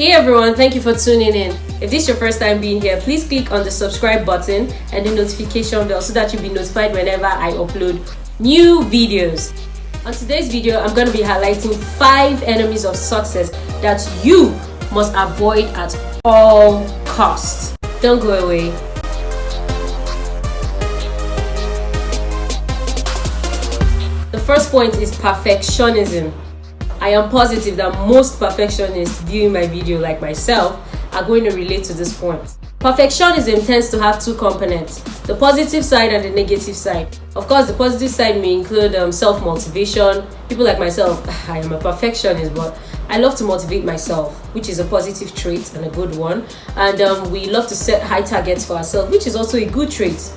Hey everyone, thank you for tuning in. If this is your first time being here, please click on the subscribe button and the notification bell so that you'll be notified whenever I upload new videos. On today's video, I'm going to be highlighting 5 enemies of success that you must avoid at all costs. Don't go away. The first point is perfectionism. I am positive that most perfectionists viewing my video, like myself, are going to relate to this point. Perfectionism tends to have 2 components, the positive side and the negative side. Of course, the positive side may include self-motivation. People like myself, I am a perfectionist, but I love to motivate myself, which is a positive trait and a good one. And we love to set high targets for ourselves, which is also a good trait.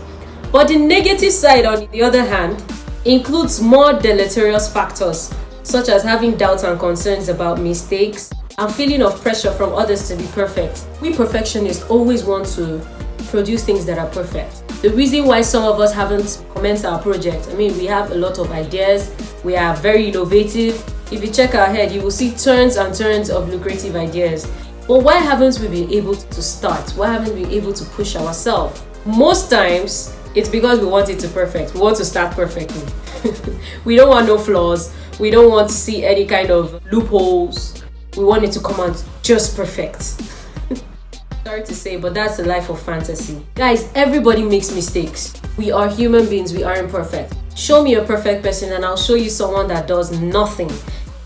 But the negative side, on the other hand, includes more deleterious factors, such as having doubts and concerns about mistakes and feeling of pressure from others to be perfect. We perfectionists always want to produce things that are perfect. The reason why some of us haven't commenced our project, we have a lot of ideas, we are very innovative. If you check our head, you will see tons and tons of lucrative ideas. But why haven't we been able to start? Why haven't we been able to push ourselves? Most times, it's because we want it to perfect. We want to start perfectly. We don't want no flaws. We don't want to see any kind of loopholes. We want it to come out just perfect. Sorry to say, but that's the life of fantasy. Guys, everybody makes mistakes. We are human beings. We aren't perfect. Show me a perfect person and I'll show you someone that does nothing.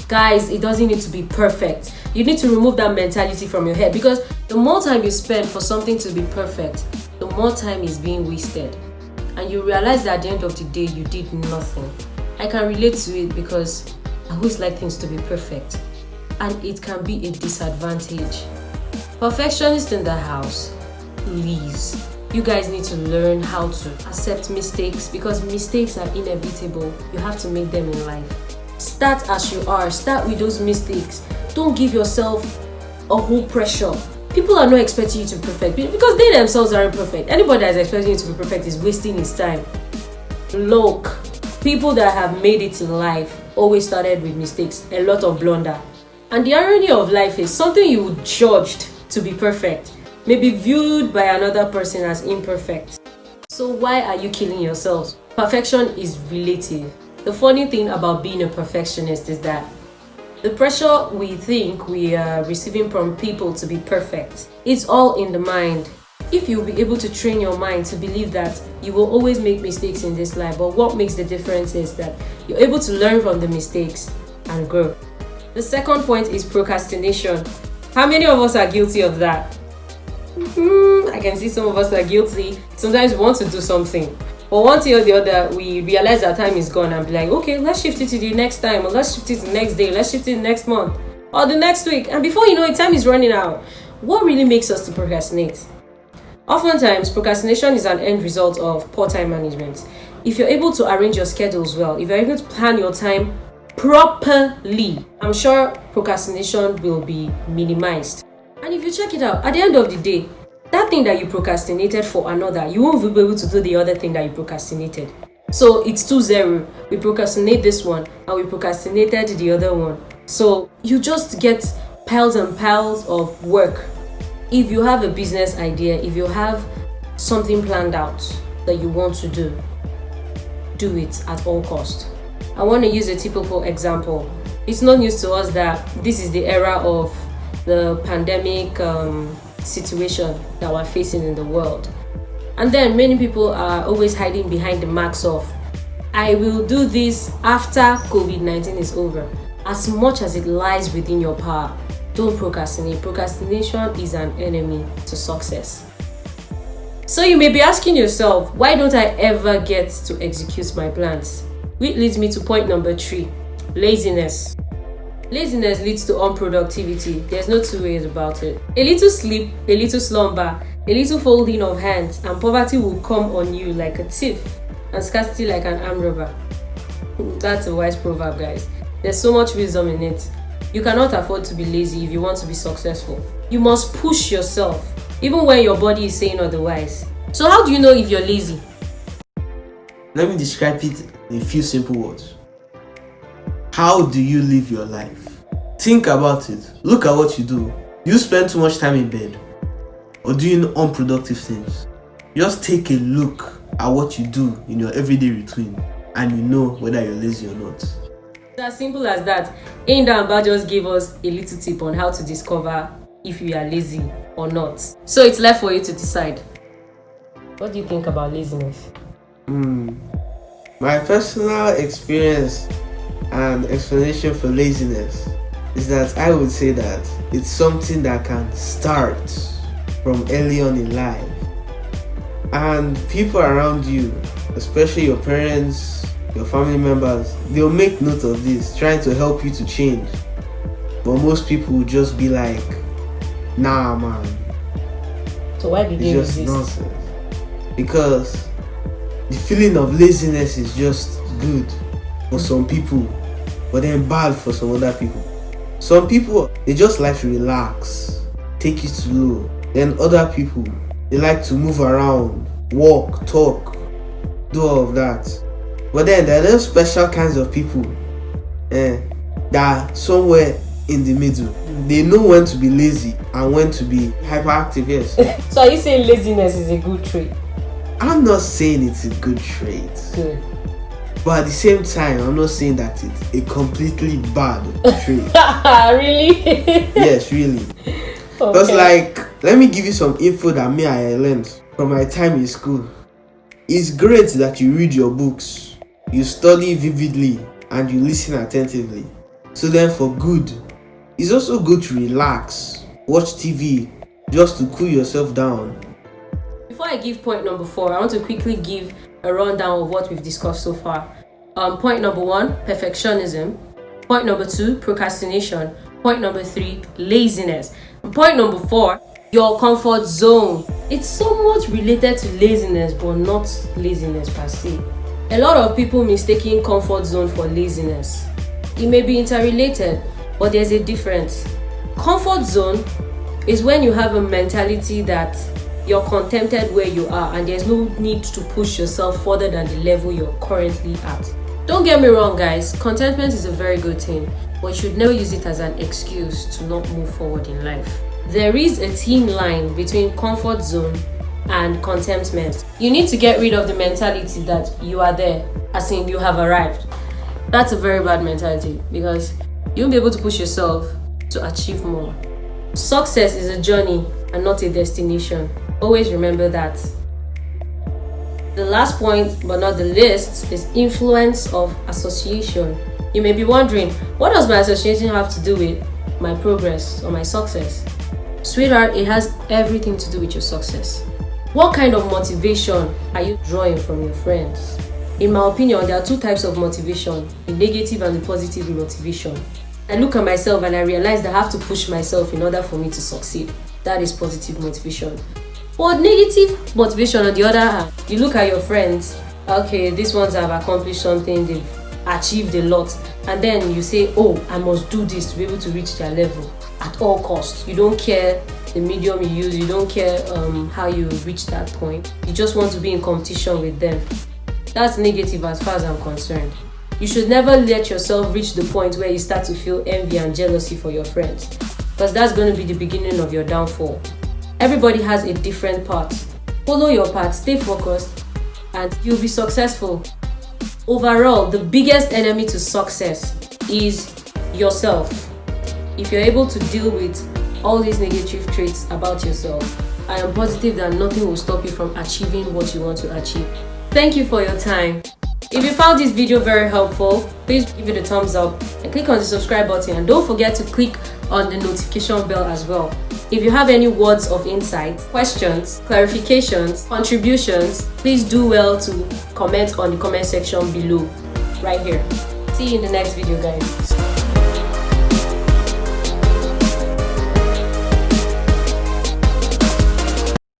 Guys, it doesn't need to be perfect. You need to remove that mentality from your head, because the more time you spend for something to be perfect, the more time is being wasted. And you realize that at the end of the day, you did nothing. I can relate to it because I always like things to be perfect, and it can be a disadvantage. Perfectionists in the house, please. You guys need to learn how to accept mistakes, because mistakes are inevitable. You have to make them in life. Start as you are. Start with those mistakes. Don't give yourself a whole pressure. People are not expecting you to be perfect because they themselves aren't perfect. Anybody that is expecting you to be perfect is wasting his time. Look, people that have made it in life always started with mistakes, a lot of blunder. And the irony of life is something you would judged to be perfect may be viewed by another person as imperfect. So why are you killing yourselves? Perfection is relative. The funny thing about being a perfectionist is that the pressure we think we are receiving from people to be perfect, it's all in the mind. If you'll be able to train your mind to believe that you will always make mistakes in this life, but what makes the difference is that you're able to learn from the mistakes and grow. The second point is procrastination. How many of us are guilty of that? I can see some of us are guilty. Sometimes we want to do something, but one thing or the other, we realize that time is gone and be like, okay, let's shift it to the next time, or let's shift it to the next day, let's shift it to the next month, or the next week. And before you know it, time is running out. What really makes us to procrastinate? Oftentimes, procrastination is an end result of poor time management. If you're able to arrange your schedules well, if you're able to plan your time properly, I'm sure procrastination will be minimized. And if you check it out, at the end of the day, that thing that you procrastinated for another, you won't be able to do the other thing that you procrastinated. So it's 2-0. We procrastinate this one and we procrastinated the other one. So you just get piles and piles of work. If you have a business idea, if you have something planned out that you want to do it at all costs. I want to use a typical example. It's not news to us that this is the era of the pandemic situation that we're facing in the world. And then many people are always hiding behind the marks of, I will do this after COVID-19 is over. As much as it lies within your power, don't procrastinate. Procrastination is an enemy to success. So you may be asking yourself, why don't I ever get to execute my plans? Which leads me to point number 3, laziness. Laziness leads to unproductivity. There's no 2 ways about it. A little sleep, a little slumber, a little folding of hands, and poverty will come on you like a thief, and scarcity like an armed robber. That's a wise proverb, guys. There's so much wisdom in it. You cannot afford to be lazy if you want to be successful. You must push yourself, even when your body is saying otherwise. So how do you know if you're lazy? Let me describe it in a few simple words. How do you live your life? Think about it. Look at what you do. you spend too much time in bed or doing unproductive things, just take a look at what you do in your everyday routine and you know whether you're lazy or not. It's as simple as that. Ainda and Ba just gave us a little tip on how to discover if you are lazy or not. So it's left for you to decide. What do you think about laziness? My personal experience and explanation for laziness is that I would say that it's something that can start from early on in life. And people around you, especially your parents, your family members, they'll make note of this, trying to help you to change. But most people will just be like, nah man, So why did it's you just resist? nonsense. Because the feeling of laziness is just good for some people, but then bad for some other people. Some people, they just like to relax, take it slow. Then other people, they like to move around, walk, talk, do all of that. But then there are those special kinds of people that are somewhere in the middle. They know when to be lazy and when to be hyperactive, yes. So are you saying laziness is a good trait? I'm not saying it's a good trait. Good. But at the same time, I'm not saying that it's a completely bad trait. Really? Yes, really. Because let me give you some info that I learned from my time in school. It's great that you read your books, you study vividly, and you listen attentively. So then for good, it's also good to relax, watch TV, just to cool yourself down. Before I give point number 4, I want to quickly give a rundown of what we've discussed so far. Point number 1, perfectionism. Point number 2, procrastination. Point number 3, laziness. And point number 4, your comfort zone. It's somewhat related to laziness, but not laziness per se. A lot of people mistaking comfort zone for laziness. It may be interrelated, but there's a difference. Comfort zone is when you have a mentality that you're contented where you are and there's no need to push yourself further than the level you're currently at. Don't get me wrong, guys, contentment is a very good thing, but you should never use it as an excuse to not move forward in life. There is a thin line between comfort zone and contentment. You need to get rid of the mentality that you are there, as in you have arrived. That's a very bad mentality because you won't be able to push yourself to achieve more. Success is a journey and not a destination. Always remember that. The last point, but not the least, is influence of association. You may be wondering, what does my association have to do with my progress or my success? Sweetheart, it has everything to do with your success. What kind of motivation are you drawing from your friends? In my opinion, there are 2 types of motivation, the negative and the positive motivation. I look at myself and I realize that I have to push myself in order for me to succeed. That is positive motivation. But negative motivation, on the other hand, you look at your friends, okay, these ones have accomplished something, they've achieved a lot, and then you say, oh, I must do this to be able to reach their level at all costs. You don't care the medium you use, you don't care how you reach that point. You just want to be in competition with them. That's negative as far as I'm concerned. You should never let yourself reach the point where you start to feel envy and jealousy for your friends, because that's going to be the beginning of your downfall. Everybody has a different path. Follow your path, stay focused, and you'll be successful. Overall, the biggest enemy to success is yourself. If you're able to deal with all these negative traits about yourself, I am positive that nothing will stop you from achieving what you want to achieve. Thank you for your time. If you found this video very helpful, please give it a thumbs up and click on the subscribe button, and don't forget to click on the notification bell as well. If you have any words of insight, questions, clarifications, contributions, please do well to comment on the comment section below, right here. See you in the next video, guys.